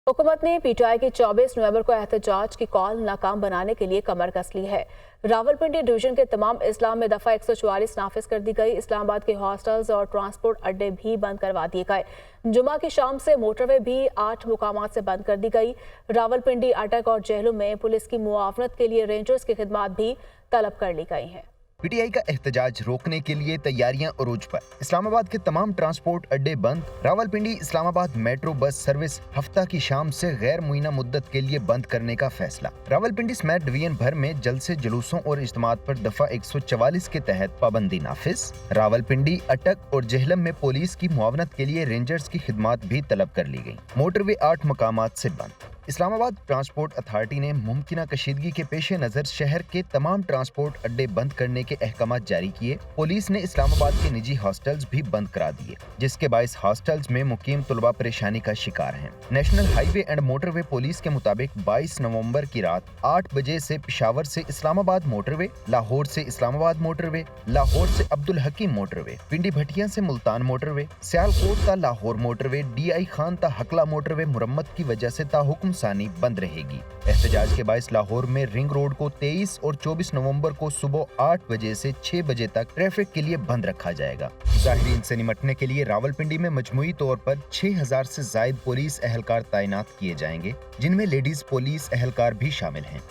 हुकूमत ने पीटीआई की 24 नवंबर को एहतजाज की कॉल नाकाम बनाने के लिए कमर कस ली है। रावलपिंडी डिवीजन के तमाम इस्लाम में दफा 144 नाफिज कर दी गई। इस्लामाबाद के हॉस्टल्स और ट्रांसपोर्ट अड्डे भी बंद करवा दिए गए। जुमा की शाम से मोटरवे भी 8 मुकामात से बंद कर दी गई। रावलपिंडी, अटक और जेहलम में पुलिस की मुआवनत के लिए रेंजर्स की खिदमत भी तलब कर ली गई हैं। पीटीआई का एहतजाज रोकने के लिए तैयारियां अरूज पर। इस्लामाबाद के तमाम ट्रांसपोर्ट अड्डे बंद। Rawalpindi Islamabad metro bus service हफ्ता की शाम से गैर मुइना मुद्दत के लिए बंद करने का फैसला। रावलपिंडी समेत डिवीजन भर में जलसे, जुलूसों और इज्तिमात पर दफा 144 के तहत पाबंदी नाफिज। रावलपिंडी, अटक और जेहलम में पुलिस की मुआवनत के लिए रेंजर्स की खिदमत भी तलब कर ली गई। मोटरवे 8 मकामात से बंद। इस्लामाबाद ट्रांसपोर्ट अथॉरिटी ने मुमकिना कशीदगी के पेश नजर शहर के तमाम ट्रांसपोर्ट अड्डे बंद करने के अहकाम जारी किए। पुलिस ने इस्लामाबाद के निजी हॉस्टल्स भी बंद करा दिए, जिसके बायस हॉस्टल्स में मुकीम तुलबा परेशानी का शिकार हैं। National highway and motorway police के मुताबिक 22 नवंबर की रात 8 बजे से पेशावर से इस्लामाबाद मोटरवे, लाहौर से इस्लामाबाद मोटरवे, लाहौर से अब्दुल हकीम मोटरवे, पिंडी भटिया से मुल्तान मोटरवे, सियालकोट ता लाहौर मोटरवे, DI खान ता हकला मोटरवे मुरम्मत की वजह से ताहुकुम सानी बंद रहेगी। एहतजाज के बायस लाहौर में रिंग रोड को 23 और 24 नवंबर को सुबह 8 बजे से 6 बजे तक ट्रैफिक के लिए बंद रखा जाएगा। मुजाहिरीन से निपटने के लिए रावलपिंडी में मजमूई तौर पर 6000 से जायद पुलिस एहलकार तैनात किए जाएंगे, जिनमें लेडीज पुलिस एहलकार भी शामिल हैं।